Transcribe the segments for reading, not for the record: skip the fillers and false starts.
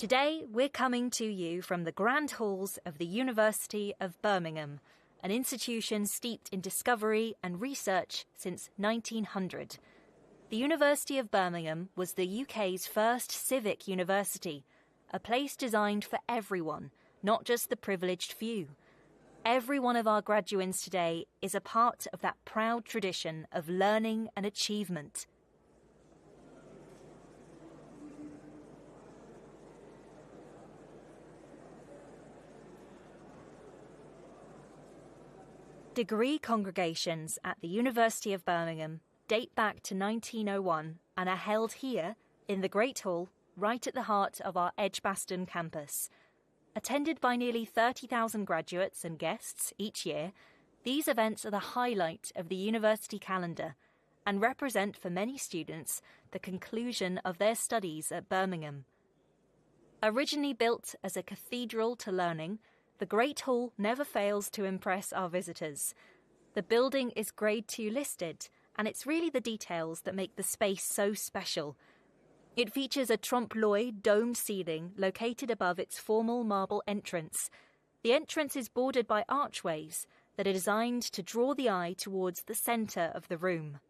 Today, we're coming to you from the grand halls of the University of Birmingham, an institution steeped in discovery and research since 1900. The University of Birmingham was the UK's first civic university, a place designed for everyone, not just the privileged few. Every one of our graduands today is a part of that proud tradition of learning and achievement. Degree congregations at the University of Birmingham date back to 1901 and are held here in the Great Hall, right at the heart of our Edgbaston campus. Attended by nearly 30,000 graduates and guests each year, these events are the highlight of the university calendar and represent for many students the conclusion of their studies at Birmingham. Originally built as a cathedral to learning, the Great Hall never fails to impress our visitors. The building is Grade 2 listed, and it's really the details that make the space so special. It features a trompe-l'oeil domed ceiling located above its formal marble entrance. The entrance is bordered by archways that are designed to draw the eye towards the centre of the room.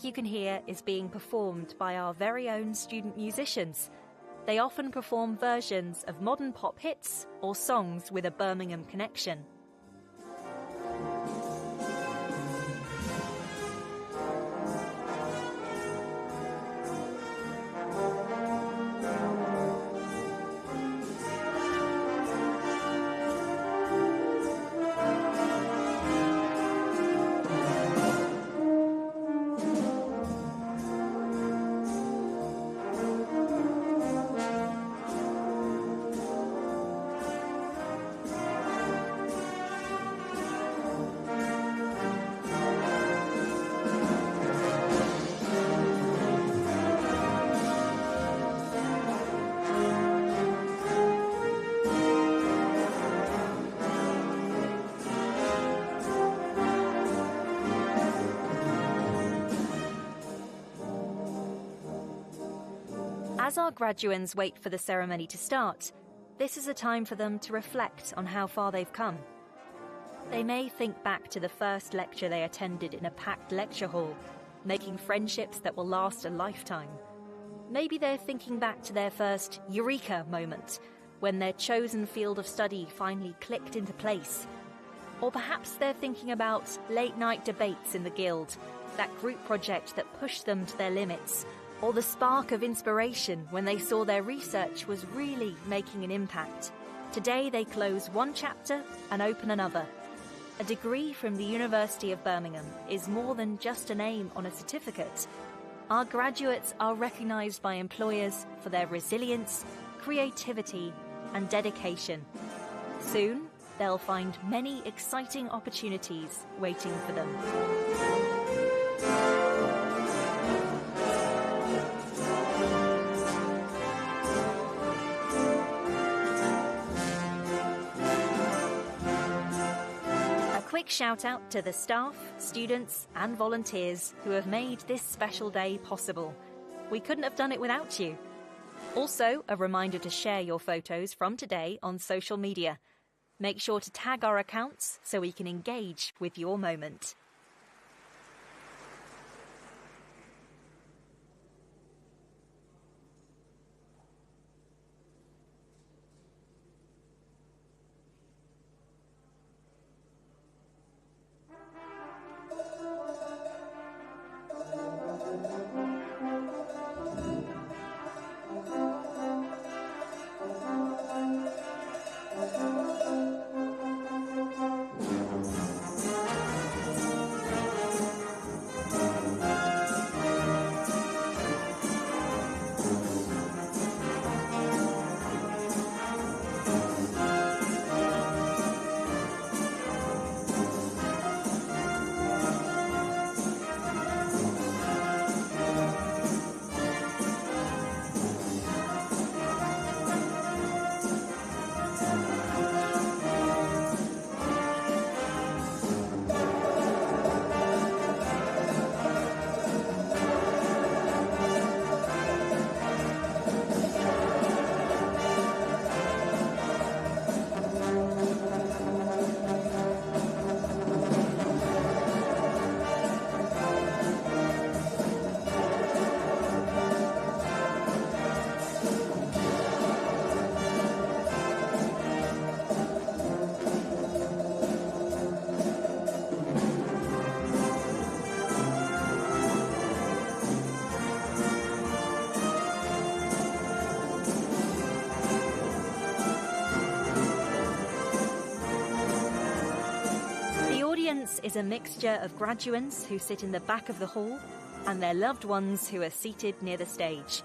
You can hear is being performed by our very own student musicians. They often perform versions of modern pop hits or songs with a Birmingham connection. As our graduands wait for the ceremony to start, this is a time for them to reflect on how far they've come. They may think back to the first lecture they attended in a packed lecture hall, making friendships that will last a lifetime. Maybe they're thinking back to their first eureka moment, when their chosen field of study finally clicked into place. Or perhaps they're thinking about late-night debates in the guild, that group project that pushed them to their limits, or the spark of inspiration when they saw their research was really making an impact. Today they close one chapter and open another. A degree from the University of Birmingham is more than just a name on a certificate. Our graduates are recognised by employers for their resilience, creativity and dedication. Soon, they'll find many exciting opportunities waiting for them. Quick shout out to the staff, students and volunteers who have made this special day possible. We couldn't have done it without you. Also, a reminder to share your photos from today on social media. Make sure to tag our accounts so we can engage with your moment. audience is a mixture of graduates who sit in the back of the hall and their loved ones who are seated near the stage.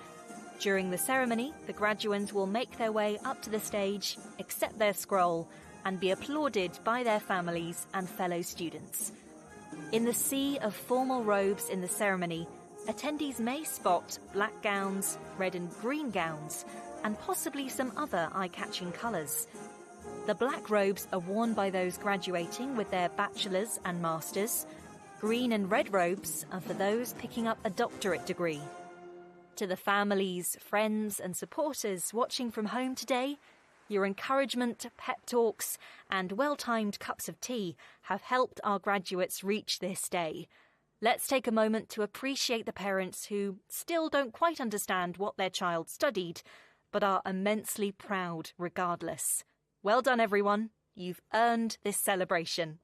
During the ceremony, the graduates will make their way up to the stage, accept their scroll, and be applauded by their families and fellow students. In the sea of formal robes in the ceremony, attendees may spot black gowns, red and green gowns, and possibly some other eye-catching colours. The black robes are worn by those graduating with their bachelor's and master's. Green and red robes are for those picking up a doctorate degree. To the families, friends and supporters watching from home today, your encouragement, pep talks and well-timed cups of tea have helped our graduates reach this day. Let's take a moment to appreciate the parents who still don't quite understand what their child studied, but are immensely proud regardless. Well done, everyone. You've earned this celebration.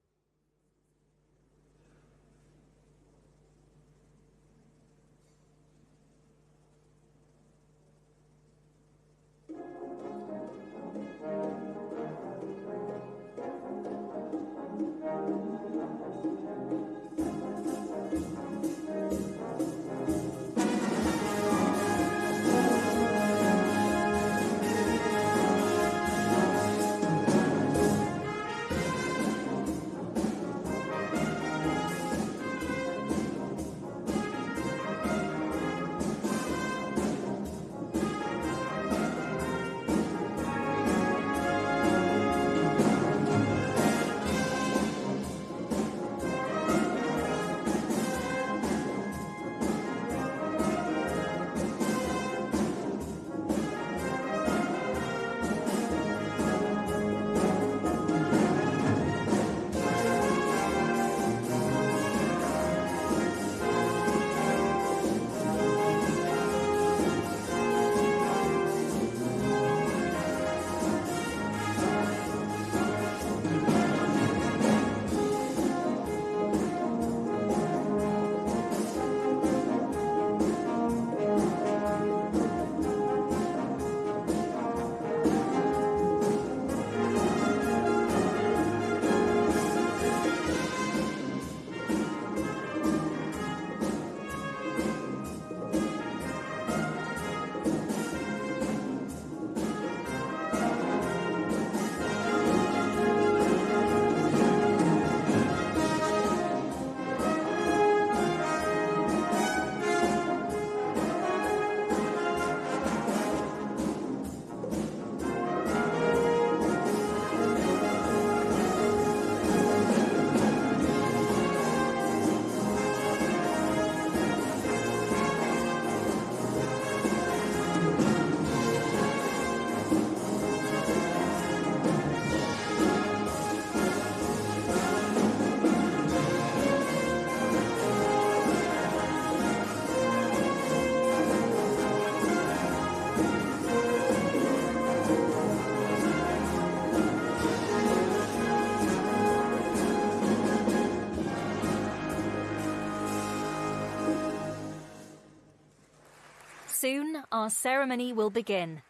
Soon, our ceremony will begin.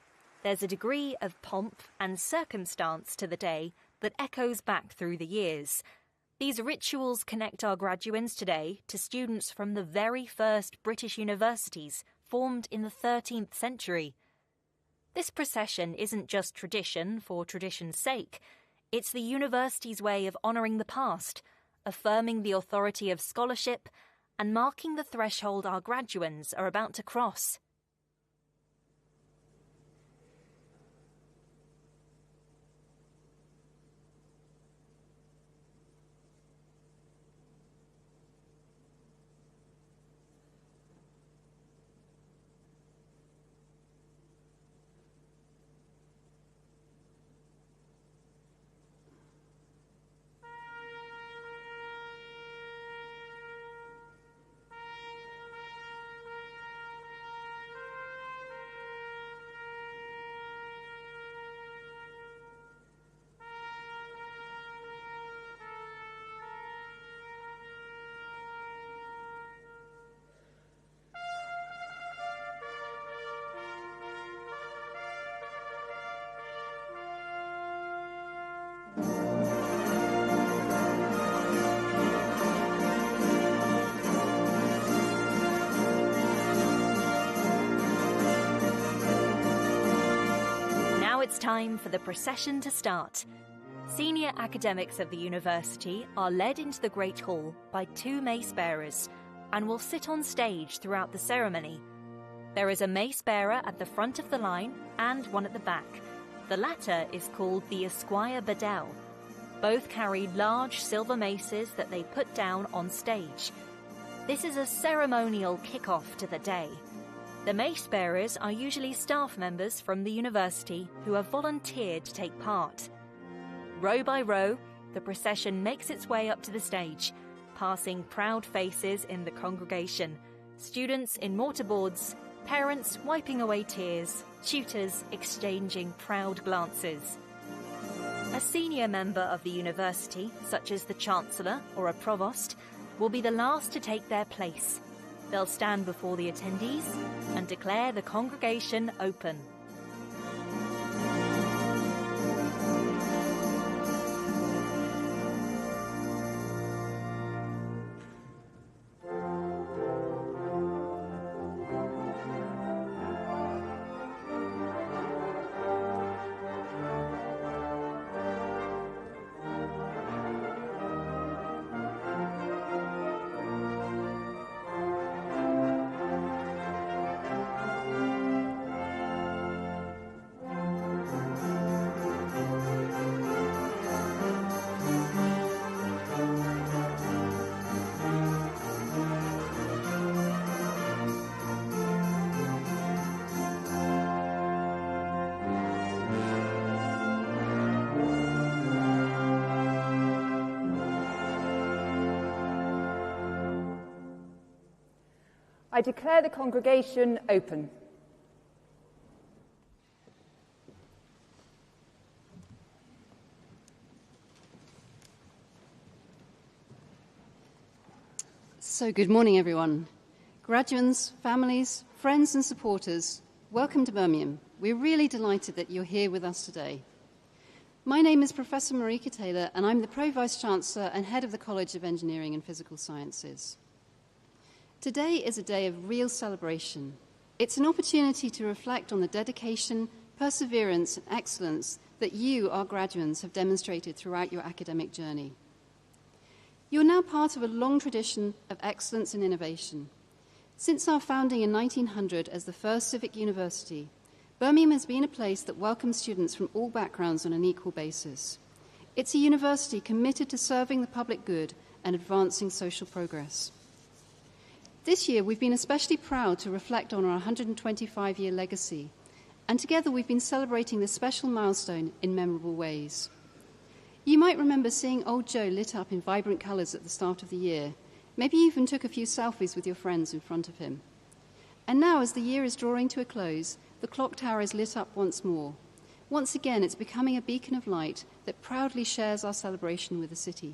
There's a degree of pomp and circumstance to the day that echoes back through the years. These rituals connect our graduands today to students from the very first British universities formed in the 13th century. This procession isn't just tradition for tradition's sake. It's the university's way of honouring the past, affirming the authority of scholarship, and marking the threshold our graduands are about to cross. it's time for the procession to start. Senior academics of the university are led into the Great Hall by 2 mace bearers and will sit on stage throughout the ceremony. There is a mace bearer at the front of the line and one at the back. The latter is called the Esquire Bedell. Both carry large silver maces that they put down on stage. This is a ceremonial kick-off to the day. The mace bearers are usually staff members from the university who have volunteered to take part. Row by row, the procession makes its way up to the stage, passing proud faces in the congregation, students in mortarboards, parents wiping away tears, tutors exchanging proud glances. A senior member of the university, such as the Chancellor or a Provost, will be the last to take their place. They'll stand before the attendees and declare the congregation open. I declare the congregation open. So good morning, everyone. Graduates, families, friends and supporters, welcome to Birmingham. We're really delighted that you're here with us today. My name is Professor Marika Taylor, and I'm the Pro-Vice Chancellor and Head of the College of Engineering and Physical Sciences. Today is a day of real celebration. It's an opportunity to reflect on the dedication, perseverance and excellence that you, our graduates, have demonstrated throughout your academic journey. You're now part of a long tradition of excellence and innovation. Since our founding in 1900 as the first civic university, Birmingham has been a place that welcomes students from all backgrounds on an equal basis. It's a university committed to serving the public good and advancing social progress. This year, we've been especially proud to reflect on our 125-year legacy, and together we've been celebrating this special milestone in memorable ways. You might remember seeing Old Joe lit up in vibrant colours at the start of the year. Maybe you even took a few selfies with your friends in front of him. And now, as the year is drawing to a close, the clock tower is lit up once more. Once again, it's becoming a beacon of light that proudly shares our celebration with the city.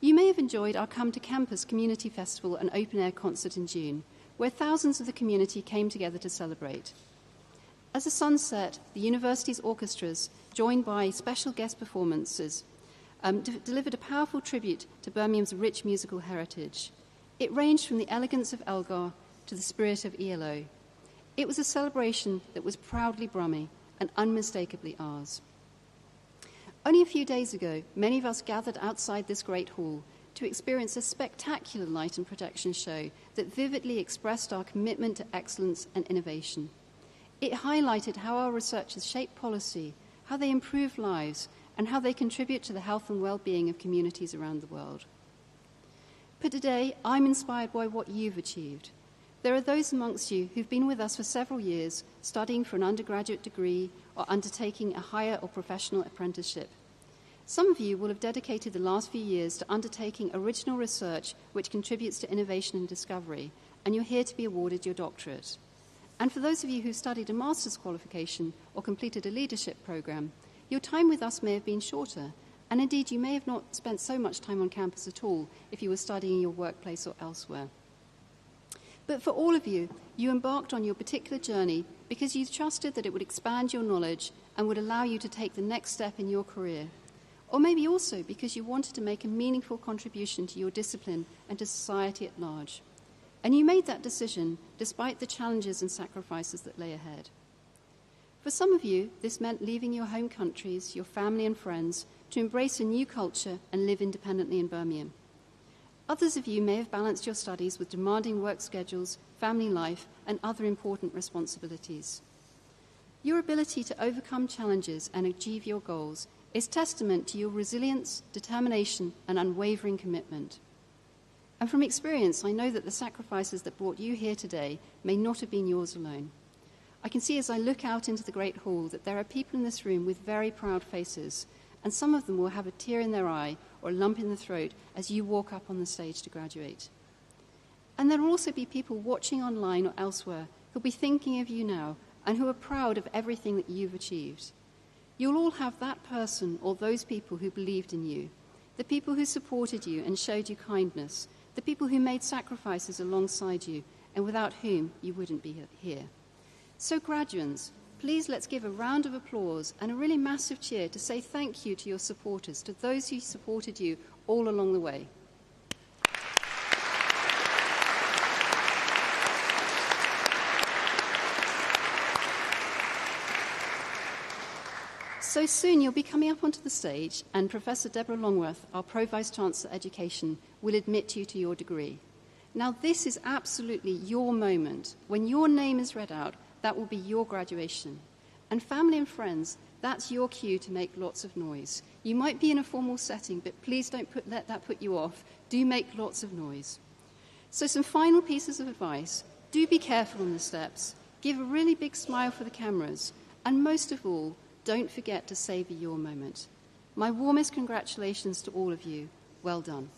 You may have enjoyed our Come to Campus Community Festival and open-air concert in June, where thousands of the community came together to celebrate. As the sun set, the university's orchestras, joined by special guest performances, delivered a powerful tribute to Birmingham's rich musical heritage. It ranged from the elegance of Elgar to the spirit of ELO. It was a celebration that was proudly Brummie and unmistakably ours. Only a few days ago, many of us gathered outside this great hall to experience a spectacular light and projection show that vividly expressed our commitment to excellence and innovation. It highlighted how our researchers shape policy, how they improve lives, and how they contribute to the health and well-being of communities around the world. But today, I'm inspired by what you've achieved. There are those amongst you who've been with us for several years, studying for an undergraduate degree or undertaking a higher or professional apprenticeship. Some of you will have dedicated the last few years to undertaking original research which contributes to innovation and discovery, and you're here to be awarded your doctorate. And for those of you who studied a master's qualification or completed a leadership program, your time with us may have been shorter, and indeed you may have not spent so much time on campus at all if you were studying in your workplace or elsewhere. But for all of you, you embarked on your particular journey because you trusted that it would expand your knowledge and would allow you to take the next step in your career. Or maybe also because you wanted to make a meaningful contribution to your discipline and to society at large. And you made that decision despite the challenges and sacrifices that lay ahead. For some of you, this meant leaving your home countries, your family and friends, to embrace a new culture and live independently in Birmingham. Others of you may have balanced your studies with demanding work schedules, family life, and other important responsibilities. Your ability to overcome challenges and achieve your goals is testament to your resilience, determination, and unwavering commitment. And from experience, I know that the sacrifices that brought you here today may not have been yours alone. I can see as I look out into the Great Hall that there are people in this room with very proud faces, and some of them will have a tear in their eye or a lump in the throat as you walk up on the stage to graduate. And there will also be people watching online or elsewhere who'll be thinking of you now and who are proud of everything that you've achieved. You'll all have that person or those people who believed in you, the people who supported you and showed you kindness, the people who made sacrifices alongside you and without whom you wouldn't be here. So graduates, please let's give a round of applause and a really massive cheer to say thank you to your supporters, to those who supported you all along the way. So soon you'll be coming up onto the stage and Professor Deborah Longworth, our Pro Vice-Chancellor Education, will admit you to your degree. Now this is absolutely your moment. When your name is read out, that will be your graduation. And family and friends, that's your cue to make lots of noise. You might be in a formal setting, but please don't let that put you off. Do make lots of noise. So some final pieces of advice. Do be careful on the steps. Give a really big smile for the cameras. And most of all, don't forget to savour your moment. My warmest congratulations to all of you. Well done.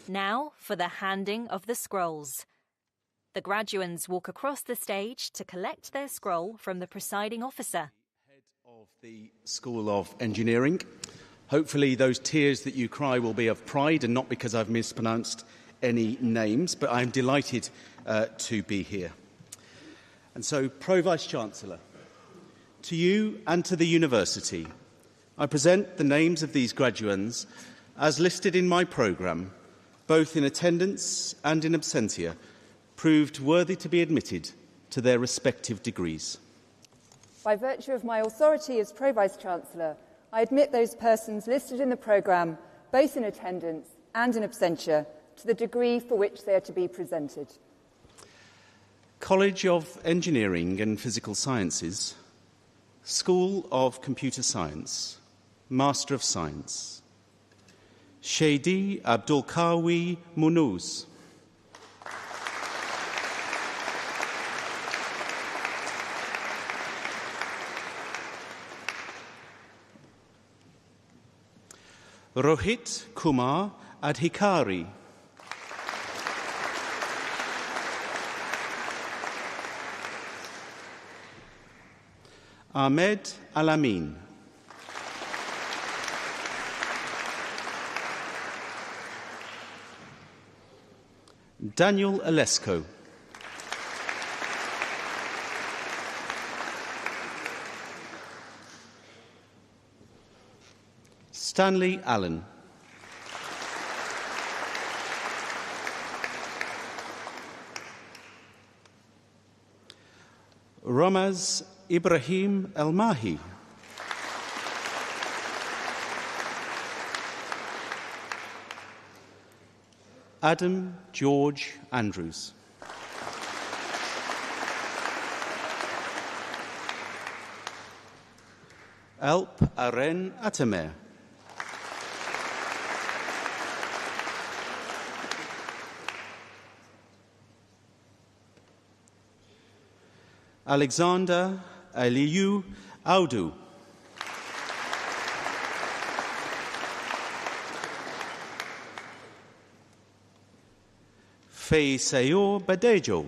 Now for the handing of the scrolls. The graduands walk across the stage to collect their scroll from the presiding officer. Head of the School of Engineering. Hopefully those tears that you cry will be of pride and not because I've mispronounced any names, but I'm delighted to be here. And so, Pro Vice-Chancellor, to you and to the university, I present the names of these graduands as listed in my programme, both in attendance and in absentia, proved worthy to be admitted to their respective degrees. By virtue of my authority as Pro Vice-Chancellor, I admit those persons listed in the programme, both in attendance and in absentia, to the degree for which they are to be presented. College of Engineering and Physical Sciences, School of Computer Science, Master of Science, Shady Abdulkawi Munuz. Rohit Kumar Adhikari. Ahmed Alamin. Daniel Alesko. Stanley Allen. Ramaz Ibrahim El-Mahi. Adam George Andrews. Alp Aren Atamer. Alexander Aliyu Audu. Feisayo Badejo.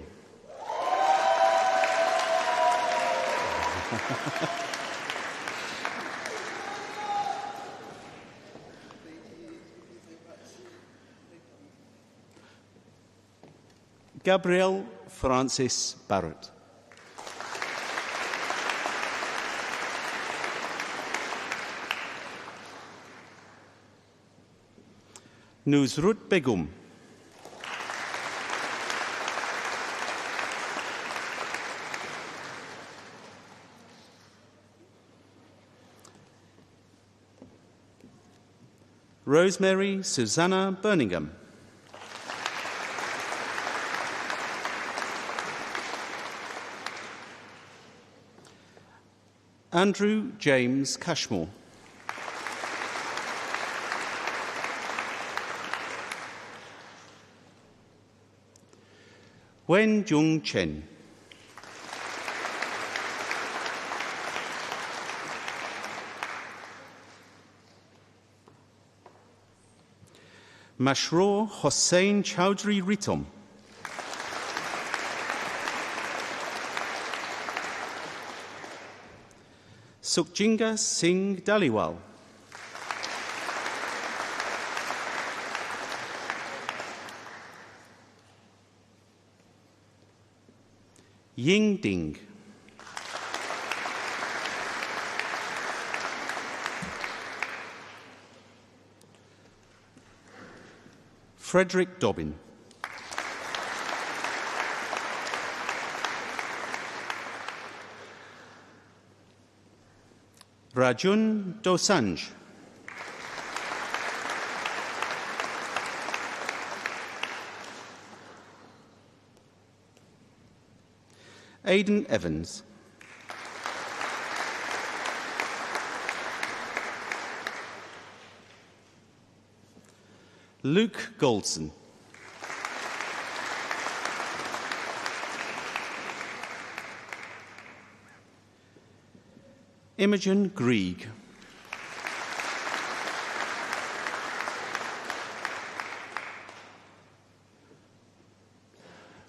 Gabriel Francis Barrett. Nusrut Begum. Rosemary Susanna Birmingham. Andrew James Cashmore. Wen Jung Chen. Mashroor Hossain Chowdhury Ritom. Sukhjinga Singh Daliwal. Ying Ding. Frederick Dobbin. Rajun Dosanjh. Aidan Evans. Luke Goldson. Imogen Grieg.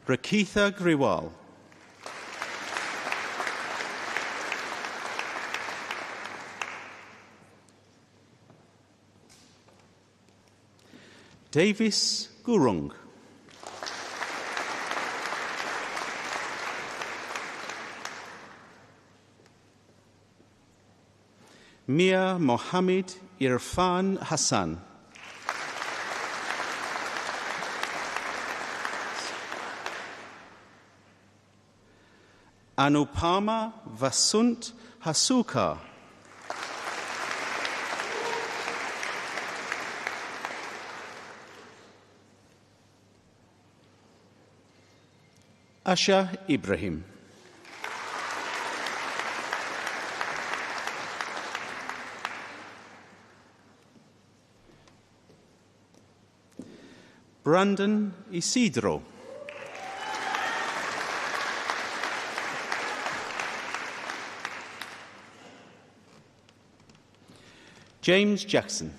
Rakitha Griwal. Davis Gurung. Mia Mohammed Irfan Hassan. Anupama Vasunt Hasuka. Asha Ibrahim. Brandon Isidro. James Jackson.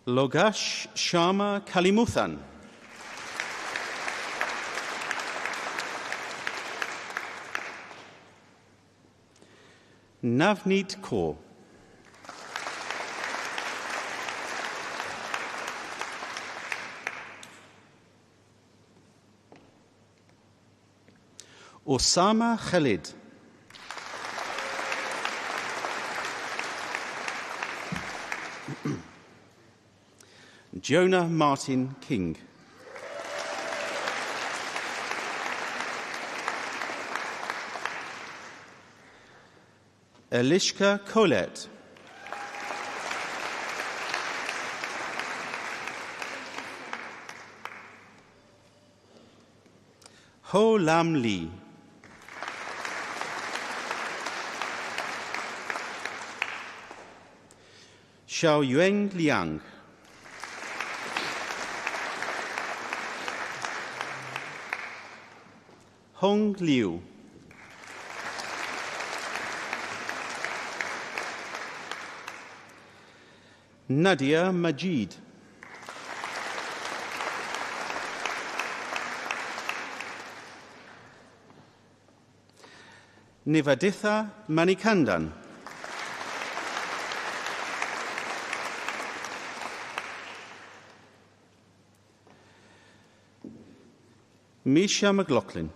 Logash Sharma Kalimuthan. Navneet Kaur. Osama Khalid. Jonah Martin King. Elishka Colette. Ho Lam Lee. Xiao Yuan Liang. Hong Liu. Nadia Majid. Nivaditha Manikandan. Misha McLaughlin.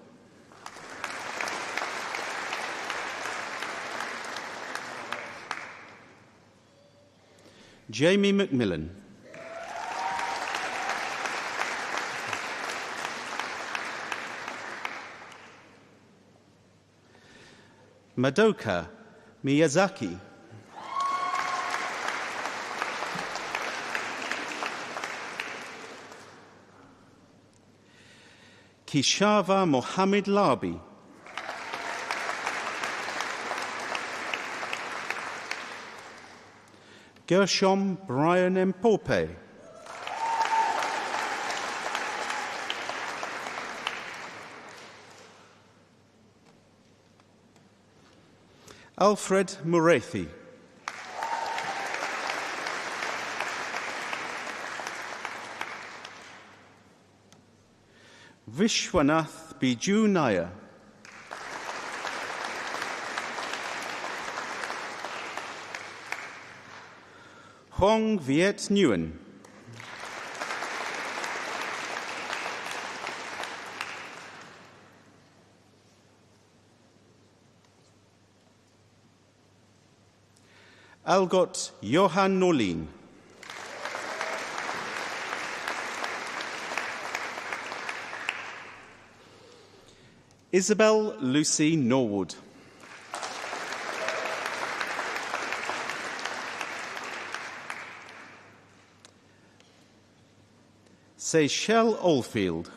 Jamie McMillan. Madoka Miyazaki. Kishava Mohammed Labi. Gershom Brian Mpope. Alfred Murethi. Vishwanath Biju Nair. Hong Viet Nguyen. Algot Johan Norlin. Isabel Lucy Norwood. Seychelle Oldfield.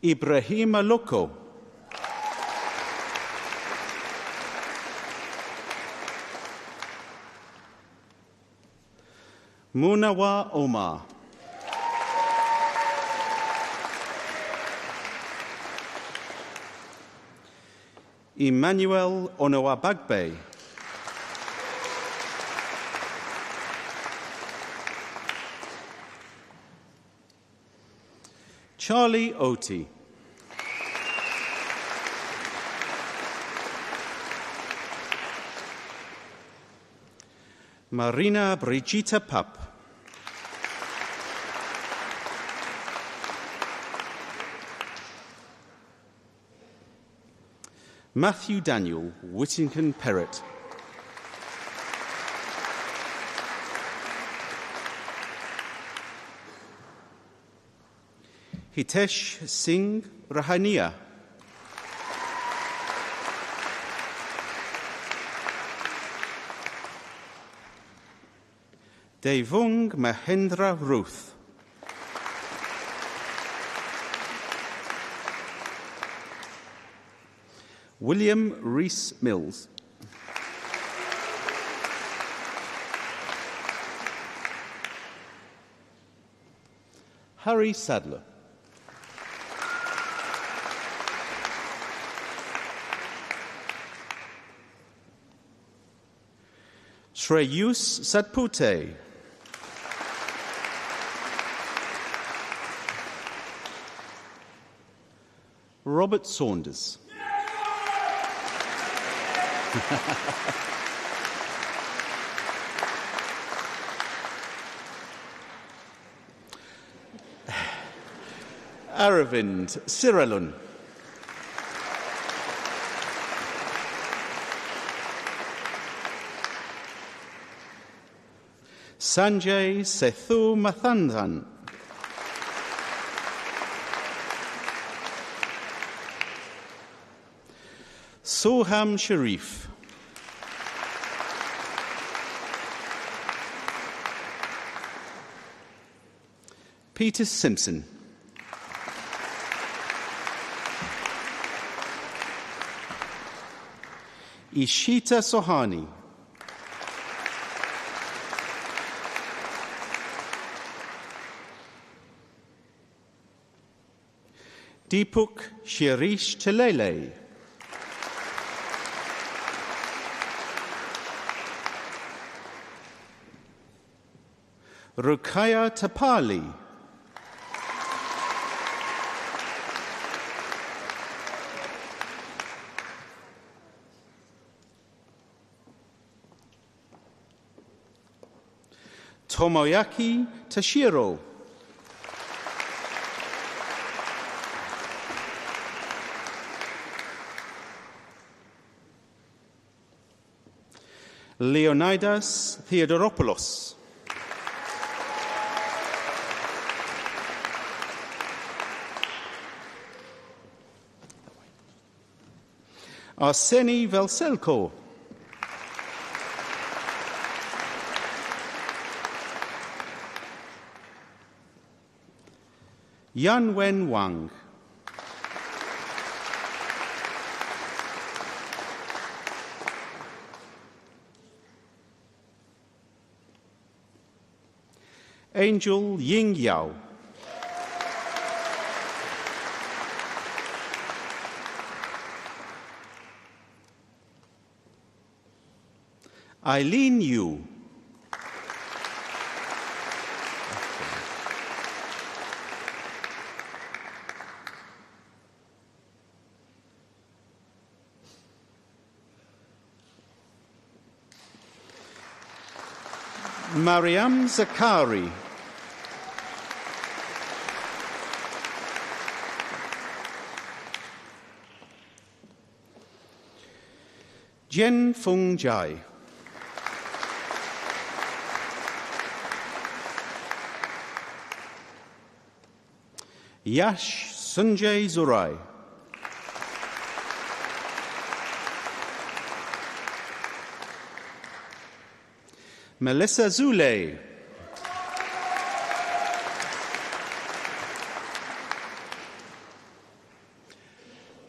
Ibrahima Loko. Munawa Omar. Emmanuel Onowabagbe. Charlie Oti. Marina Brigitte Papp. Matthew Daniel Whittington Perrott. Hitesh Singh Rahania. Devung Mahendra Ruth. William Rees Mills. Harry Sadler. Shreyus Satpute. Robert Saunders. Aravind Siralun. Sanjay Sethu Mathandan. Soham Sharif. Peter Simpson. Ishita Sohani. Deepuk Shirish Chalele. Rukaya Tapali. Tomoyaki Tashiro. Leonidas Theodoropoulos. Arseni Velselko. Yanwen Wang. Angel Ying Yao. Eileen Yu. Mariam Zakari. Jen Fung Jai. Yash Sunjay Zurai. Melissa Zule.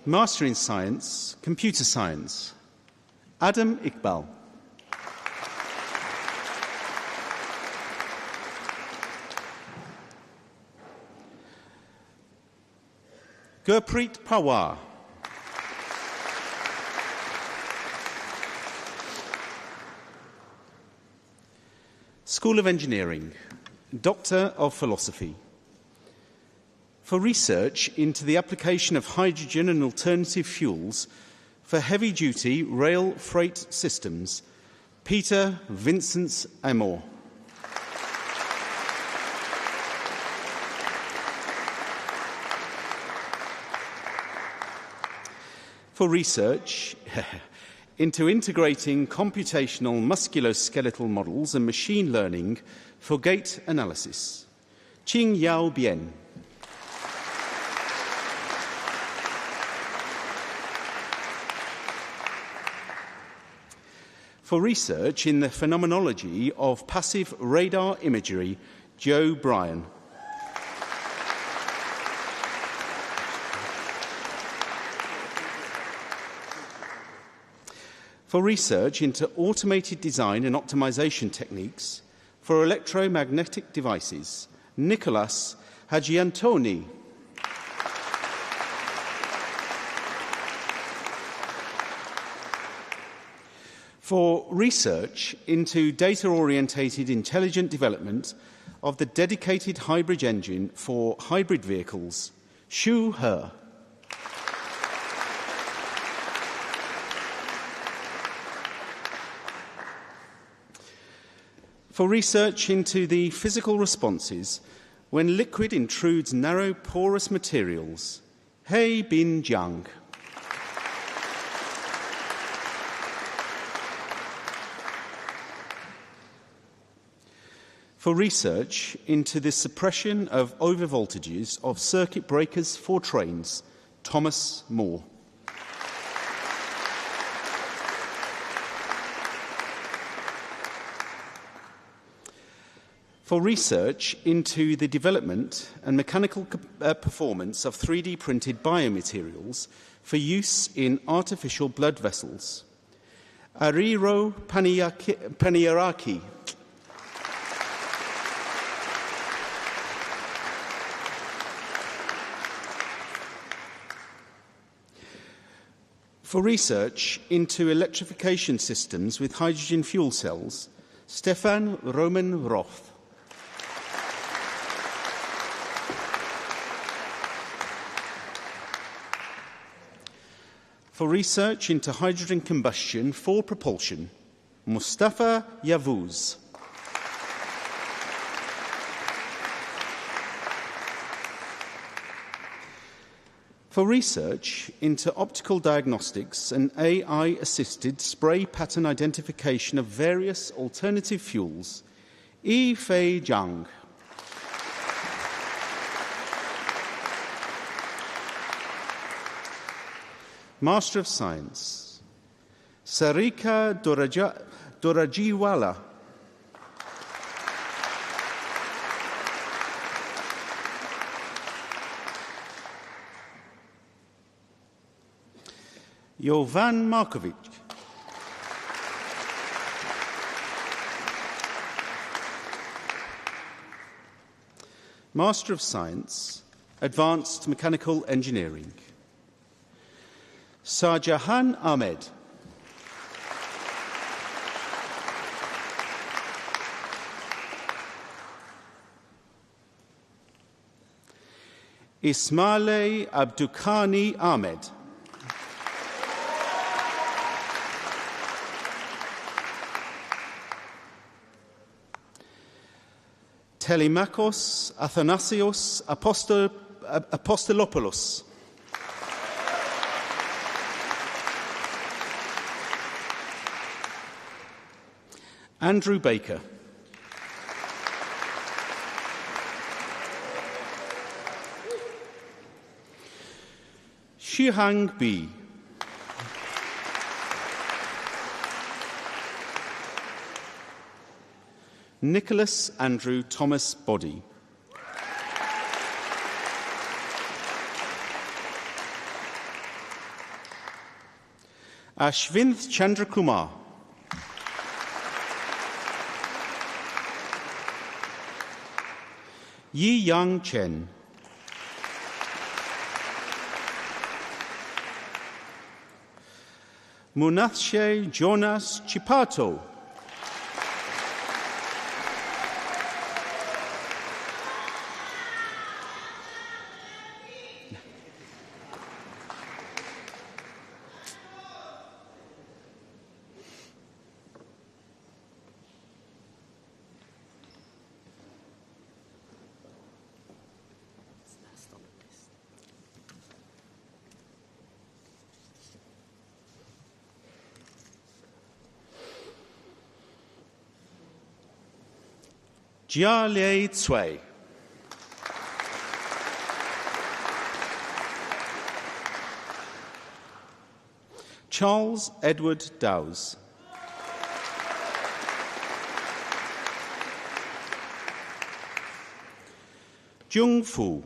Master in Science, Computer Science, Adam Iqbal. Gurpreet Pawar. School of Engineering, Doctor of Philosophy. For research into the application of hydrogen and alternative fuels for heavy-duty rail freight systems, Peter Vincent Amor. For research into integrating computational musculoskeletal models and machine learning for gait analysis, Qing Yao Bian. For research in the phenomenology of passive radar imagery, Joe Bryan. For research into automated design and optimization techniques for electromagnetic devices, Nicholas Hagiantoni. For research into data-orientated intelligent development of the dedicated hybrid engine for hybrid vehicles, Xu He. For research into the physical responses when liquid intrudes narrow porous materials, Hei Bin Jiang. For research into the suppression of overvoltages of circuit breakers for trains, Thomas Moore. For research into the development and mechanical performance of 3D printed biomaterials for use in artificial blood vessels, Ariro Paniaraki. For research into electrification systems with hydrogen fuel cells, Stefan Roman Roth. For research into hydrogen combustion for propulsion, Mustafa Yavuz. for research into optical diagnostics and AI-assisted spray pattern identification of various alternative fuels, Yi Fei Zhang. Master of Science, Sarika Dorajiwala. Jovan Markovic. Master of Science, Advanced Mechanical Engineering, Shahjahan Ahmed. Ismail Abdukani Ahmed. Telemakos Athanasios Apostolopoulos. Andrew Baker. Shihang Bi. Nicholas Andrew Thomas Boddy. Ashvinth Chandrakumar. Yi Yang Chen. Munathshe Jonas Chipato. Jia Lei Cui. Charles Edward Dowes. Jung Fu.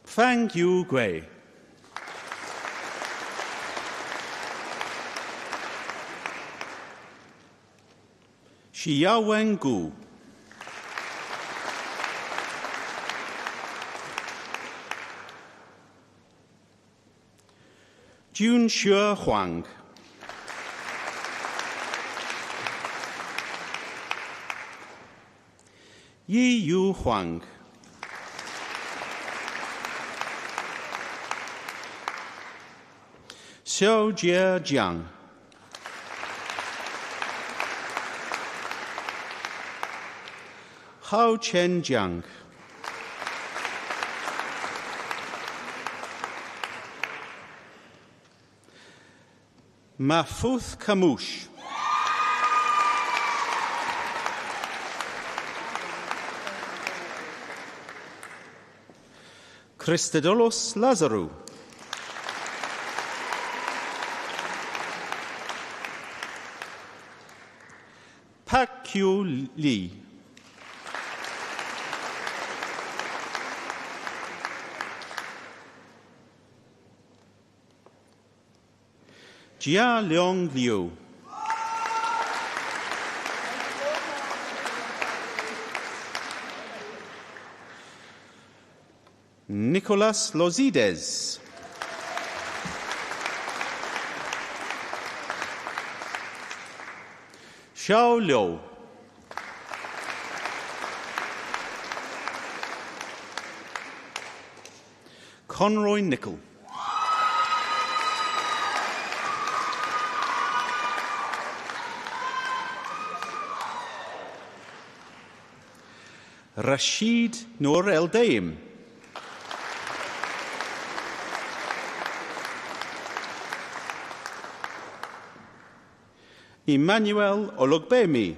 Fang Yu Gui. Xiaowen Gu. Jun Xue Huang. Yi Yu Huang. Xiao Jie Jiang. Hao Chen Jiang. Mahfouz Kamouche. Christodoulos Lazarou. Pak Kyu Lee. Jia Leong Liu. Nicolas Lozides. Xiao Liu. Conroy Nicol. Rashid Noor El Daim. Emmanuel Ologbemi.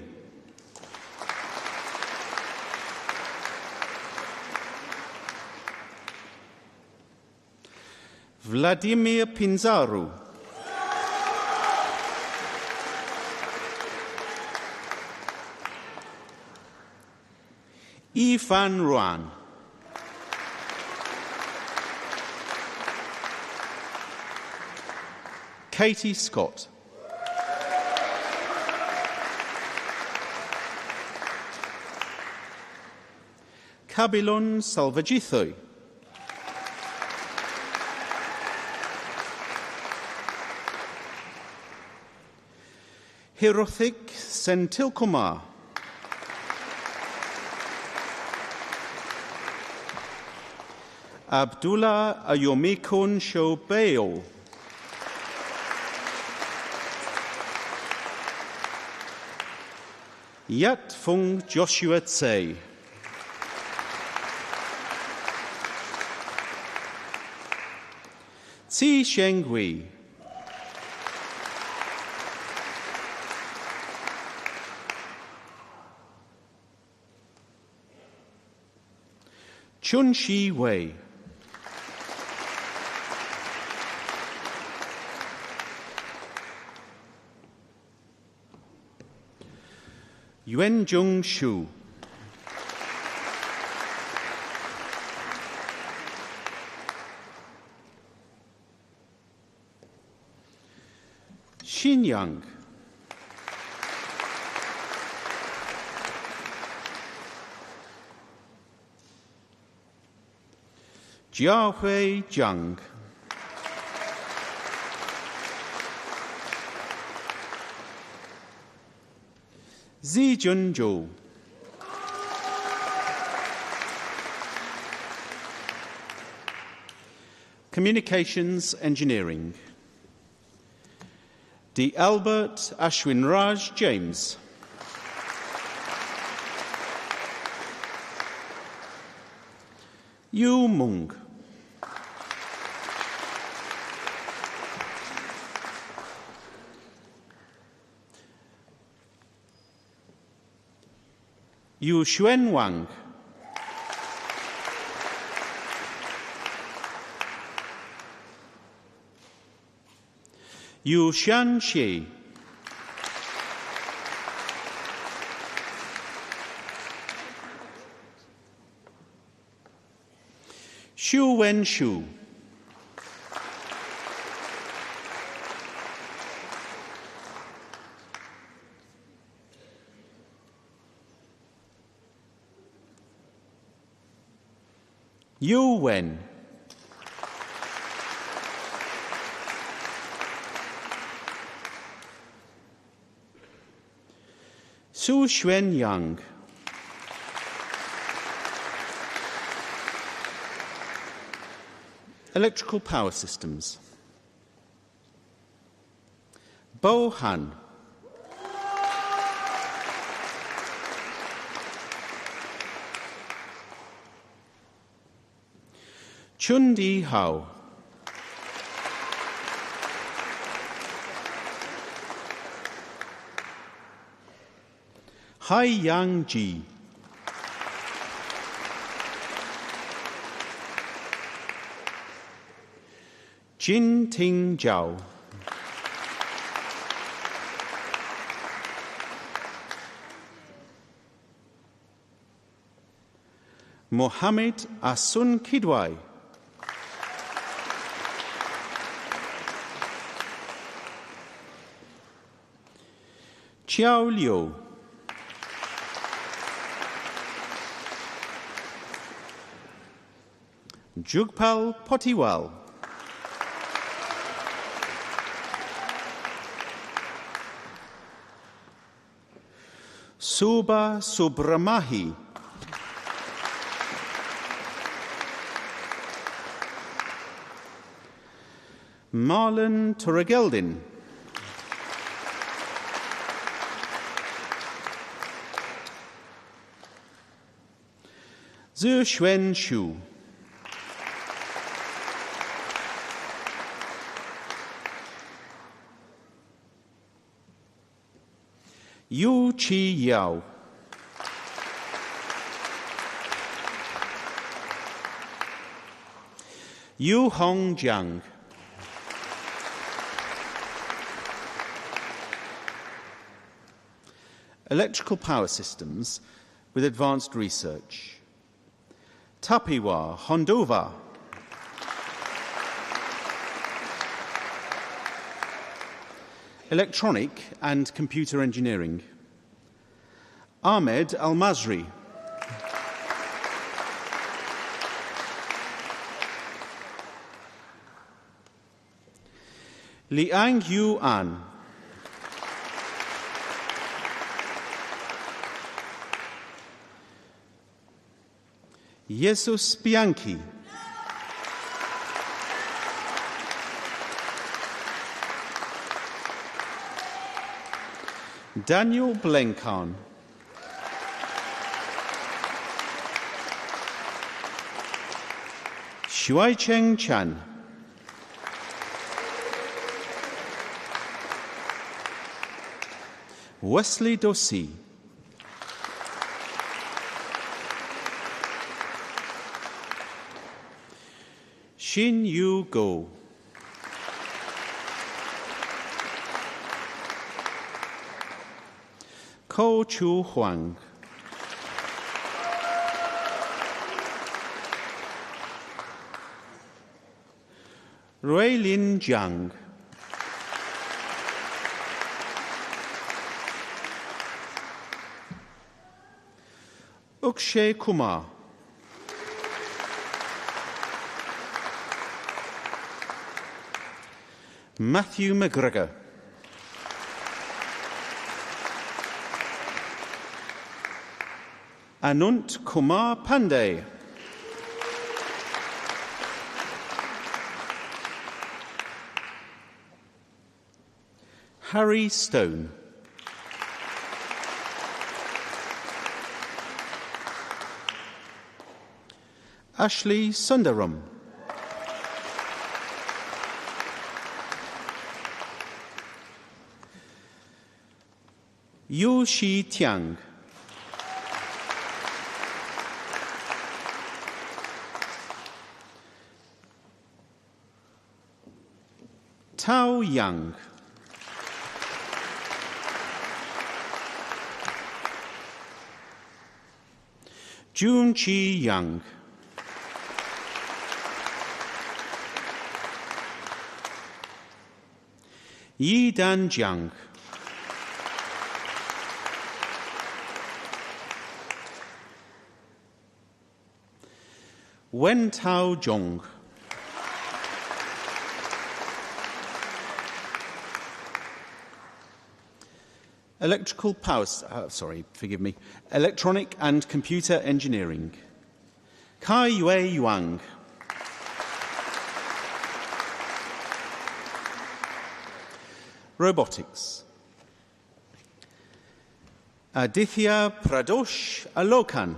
Vladimir Pinzaru. Ifan Ruan. Katie Scott. Kabilon Salvagithoy. Hirothik Sentilkumar. Abdullah Ayomikun Shobeo. Yat Fung Joshua Tsei. Tsi Shenghui. Chun Shi Wei. Yuan Jung Shu. Xin Yang. Jiahui Jiang. Zi Junzhou. Communications Engineering. D. Albert Ashwin Raj James. Yu Mung. Yu Xuan Wang. Yu Xian Xie. Xu Wen Shu. Yu Wen. Su Xuan Yang. Electrical Power Systems. Bo Han. Chun Di Hao. Hai Yang Ji. Jin Ting Zhao. Mohammed Asun Kidwai. Qiao Liu. Jugpal Potiwal. Suba Subramahi. Marlon Turregeldin. Zhu Xuan Shu. Yu Chi Yao. Yu Hong Jiang. Electrical Power Systems with Advanced Research. Tapiwa Hondova. Electronic and Computer Engineering. Ahmed Al-Mazri. Liang Yu An. Jesus Bianchi. Daniel Blenkan. Shuaicheng Chan. Wesley Dossi. Xin Yu Go. Ko Chu Huang. Ruilin Jiang. Ukshay Kumar. Matthew McGregor. Anunt Kumar Pandey. Harry Stone. Ashley Sundaram. Yu Shi Tiang. Tao Yang. Jun Chi Yang. Yi Dan Jiang. Wen Tao Zhong. Electronic and Computer Engineering. Kai Yue Yuang. Robotics. Aditya Pradosh Alokan.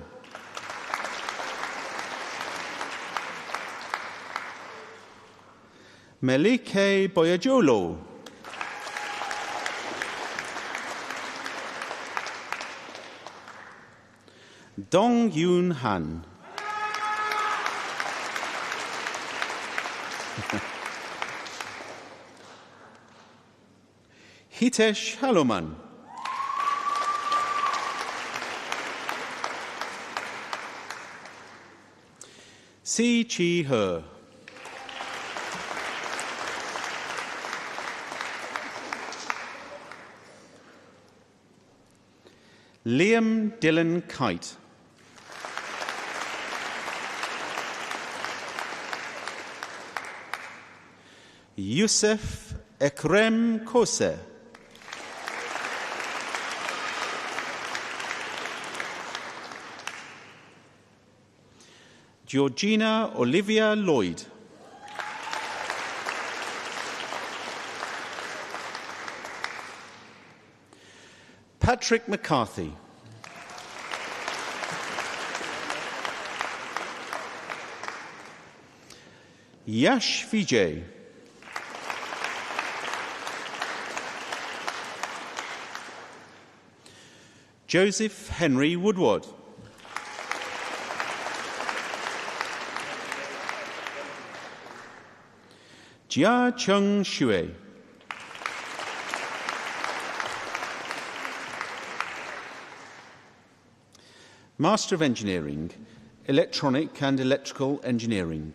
Melike Boyajolo. Dong Yun Han. Hitesh Haloman. Si Chi He. Liam Dylan Kite. Yusuf Ekrem Kose. Georgina Olivia Lloyd. Patrick McCarthy. Yash Vijay. Joseph Henry Woodward. Jia Chung Shui. Master of Engineering, Electronic and Electrical Engineering.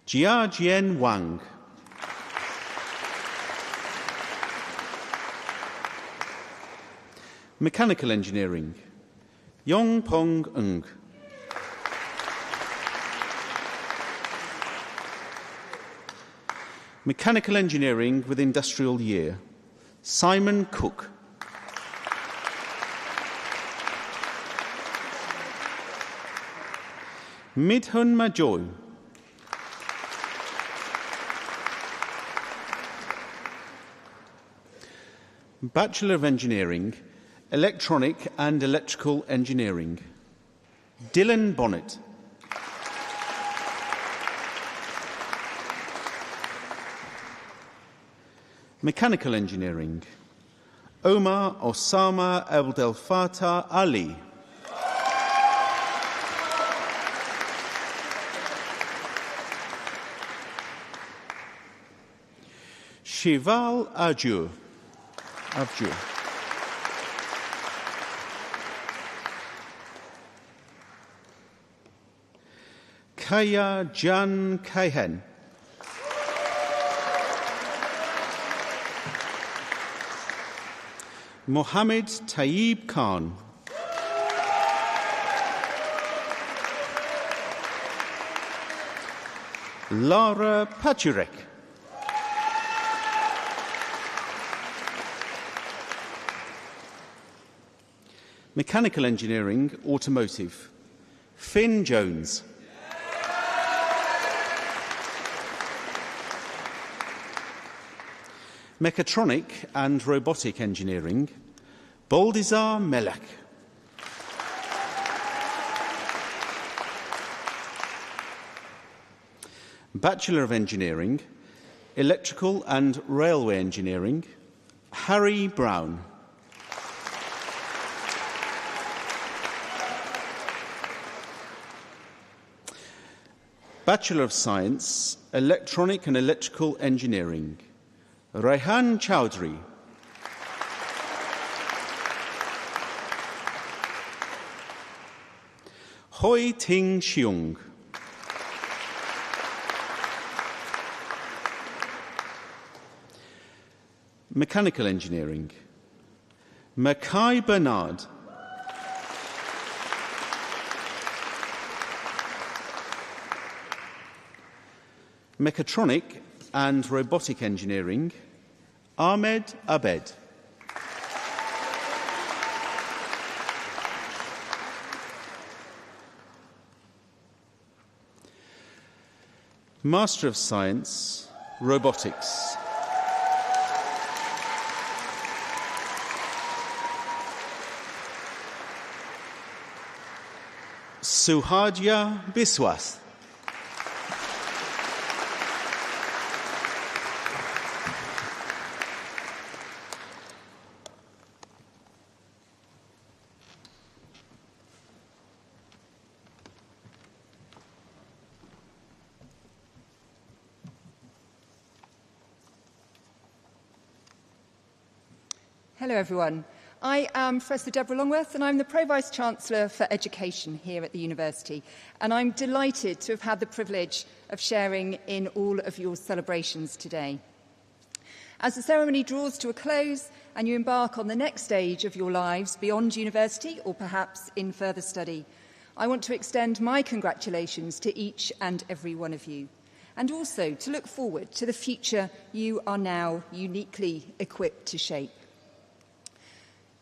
Jia Jian Wang. Mechanical Engineering, Yong Pong Ng. Mechanical Engineering with Industrial Year, Simon Cook. Midhun Majoy. Bachelor of Engineering, Electronic and Electrical Engineering, Dylan Bonnet. Mechanical Engineering, Omar Osama Abdel Fattah Ali. Shival Ajur. Kaya Jan Kaihen. Mohammed Tayyib Khan. Lara Pachurek. Mechanical Engineering, Automotive, Finn Jones. Mechatronic and Robotic Engineering, Boldizar Melek. Bachelor of Engineering, Electrical and Railway Engineering, Harry Brown. Bachelor of Science, Electronic and Electrical Engineering, Raihan Chowdhury. Hoi Ting Xiong. Mechanical Engineering, Mackay Bernard. Mechatronic and Robotic Engineering, Ahmed Abed. Master of Science, Robotics. Suhadya Biswas. Hello, everyone. I am Professor Deborah Longworth, and I'm the Pro-Vice-Chancellor for Education here at the University. And I'm delighted to have had the privilege of sharing in all of your celebrations today. As the ceremony draws to a close and you embark on the next stage of your lives beyond university or perhaps in further study, I want to extend my congratulations to each and every one of you, and also to look forward to the future you are now uniquely equipped to shape.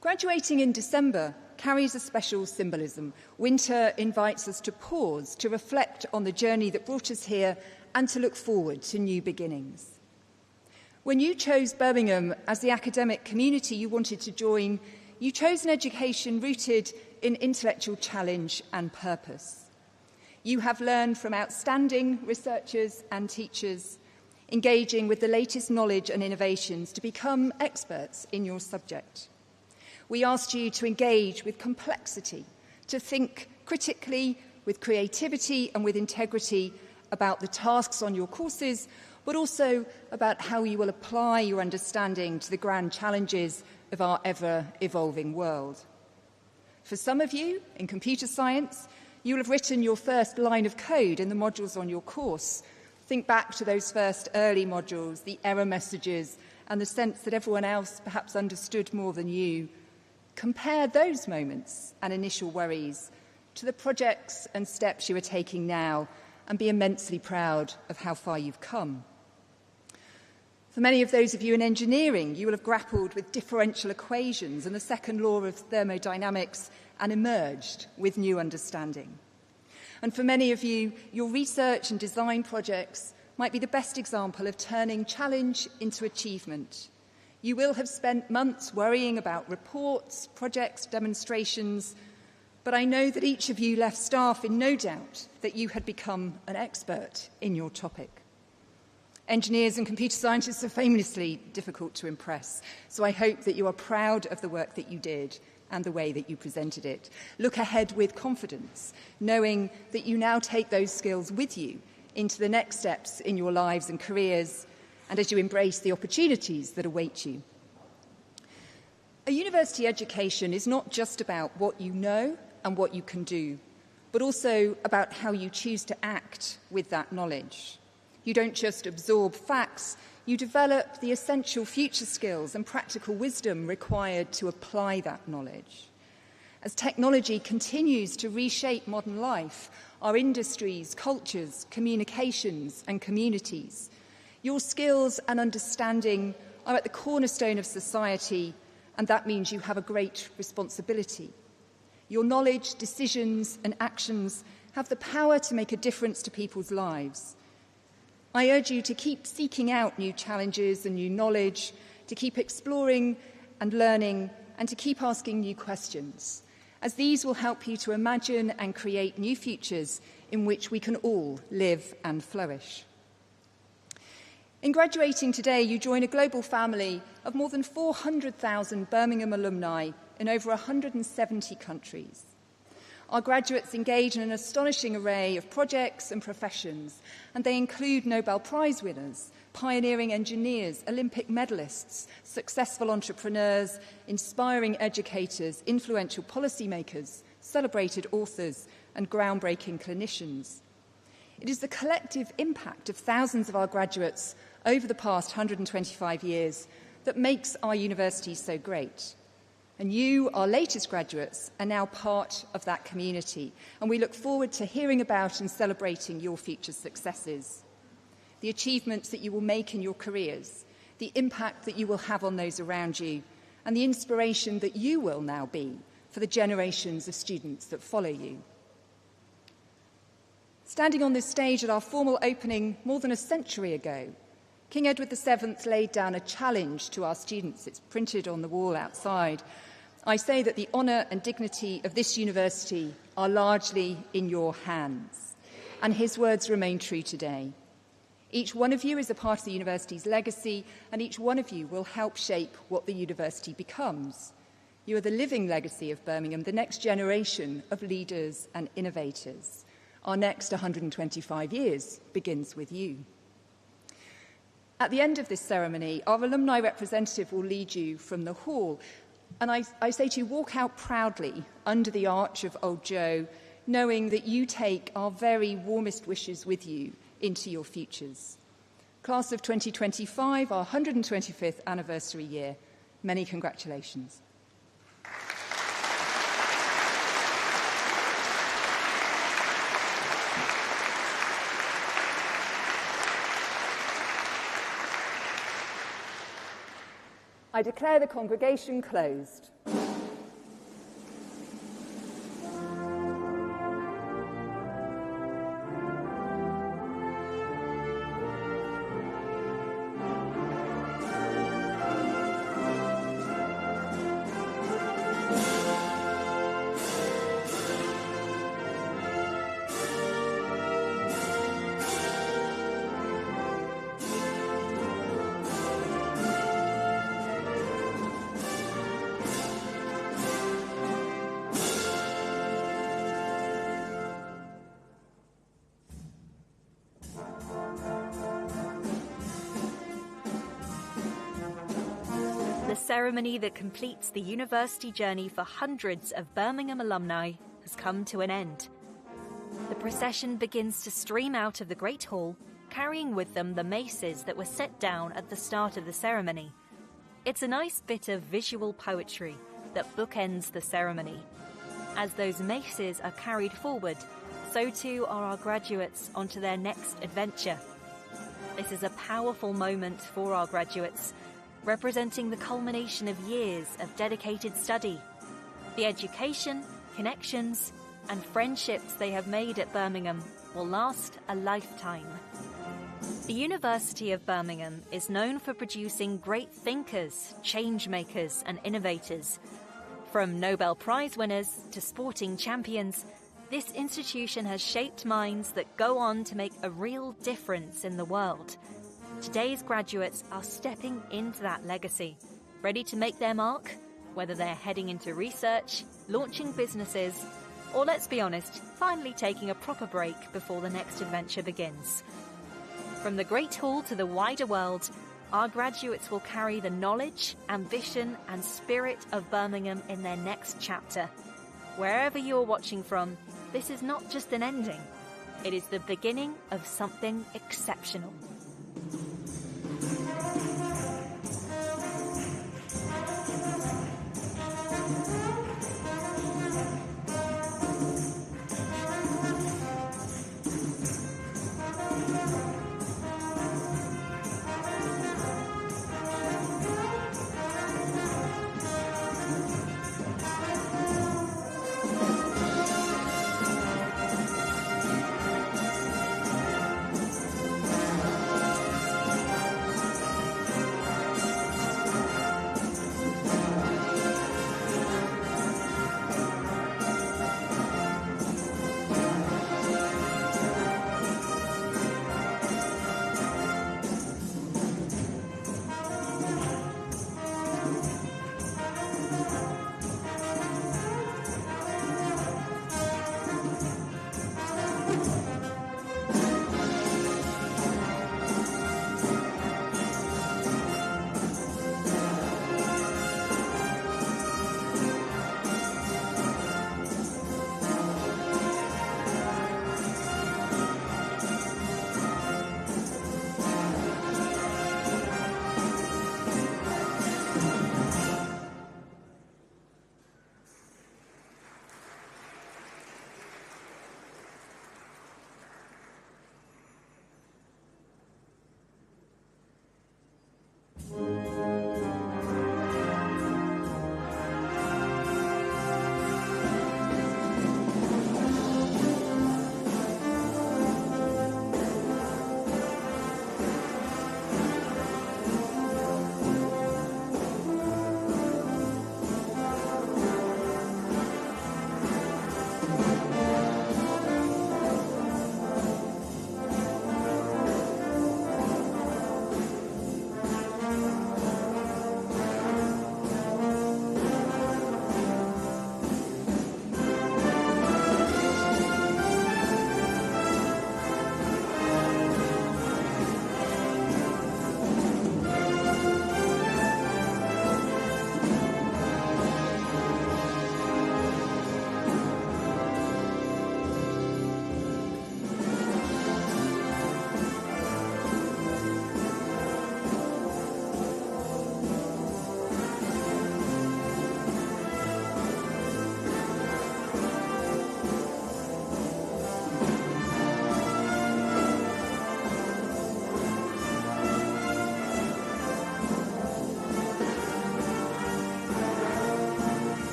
Graduating in December carries a special symbolism. Winter invites us to pause, to reflect on the journey that brought us here, and to look forward to new beginnings. When you chose Birmingham as the academic community you wanted to join, you chose an education rooted in intellectual challenge and purpose. You have learned from outstanding researchers and teachers, engaging with the latest knowledge and innovations to become experts in your subject. We asked you to engage with complexity, to think critically, with creativity and with integrity about the tasks on your courses, but also about how you will apply your understanding to the grand challenges of our ever-evolving world. For some of you, in computer science, you will have written your first line of code in the modules on your course. Think back to those first early modules, the error messages, and the sense that everyone else perhaps understood more than you. Compare those moments and initial worries to the projects and steps you are taking now, and be immensely proud of how far you've come. For many of those of you in engineering, you will have grappled with differential equations and the second law of thermodynamics and emerged with new understanding. And for many of you, your research and design projects might be the best example of turning challenge into achievement. You will have spent months worrying about reports, projects, demonstrations, but I know that each of you left staff in no doubt that you had become an expert in your topic. Engineers and computer scientists are famously difficult to impress, so I hope that you are proud of the work that you did and the way that you presented it. Look ahead with confidence, knowing that you now take those skills with you into the next steps in your lives and careers, and as you embrace the opportunities that await you. A university education is not just about what you know and what you can do, but also about how you choose to act with that knowledge. You don't just absorb facts, you develop the essential future skills and practical wisdom required to apply that knowledge. As technology continues to reshape modern life, our industries, cultures, communications, and communities, your skills and understanding are at the cornerstone of society, and that means you have a great responsibility. Your knowledge, decisions, and actions have the power to make a difference to people's lives. I urge you to keep seeking out new challenges and new knowledge, to keep exploring and learning, and to keep asking new questions, as these will help you to imagine and create new futures in which we can all live and flourish. In graduating today, you join a global family of more than 400,000 Birmingham alumni in over 170 countries. Our graduates engage in an astonishing array of projects and professions, and they include Nobel Prize winners, pioneering engineers, Olympic medalists, successful entrepreneurs, inspiring educators, influential policymakers, celebrated authors, and groundbreaking clinicians. It is the collective impact of thousands of our graduates over the past 125 years that makes our university so great. And you, our latest graduates, are now part of that community, and we look forward to hearing about and celebrating your future successes, the achievements that you will make in your careers, the impact that you will have on those around you, and the inspiration that you will now be for the generations of students that follow you. Standing on this stage at our formal opening more than a century ago, King Edward VII laid down a challenge to our students. It's printed on the wall outside. I say that the honour and dignity of this university are largely in your hands, and his words remain true today. Each one of you is a part of the university's legacy, and each one of you will help shape what the university becomes. You are the living legacy of Birmingham, the next generation of leaders and innovators. Our next 125 years begins with you. At the end of this ceremony, our alumni representative will lead you from the hall. And I say to you, walk out proudly under the arch of Old Joe, knowing that you take our very warmest wishes with you into your futures. Class of 2025, our 125th anniversary year. Many congratulations. I declare the congregation closed. The ceremony that completes the university journey for hundreds of Birmingham alumni has come to an end. The procession begins to stream out of the Great Hall, carrying with them the maces that were set down at the start of the ceremony. It's a nice bit of visual poetry that bookends the ceremony. As those maces are carried forward, so too are our graduates onto their next adventure. This is a powerful moment for our graduates, representing the culmination of years of dedicated study. The education, connections, and friendships they have made at Birmingham will last a lifetime. The University of Birmingham is known for producing great thinkers, change makers, and innovators. From Nobel Prize winners to sporting champions, this institution has shaped minds that go on to make a real difference in the world. Today's graduates are stepping into that legacy, ready to make their mark, whether they're heading into research, launching businesses, or, let's be honest, finally taking a proper break before the next adventure begins. From the Great Hall to the wider world, our graduates will carry the knowledge, ambition, and spirit of Birmingham in their next chapter. Wherever you're watching from, this is not just an ending. It is the beginning of something exceptional.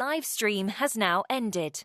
live stream has now ended.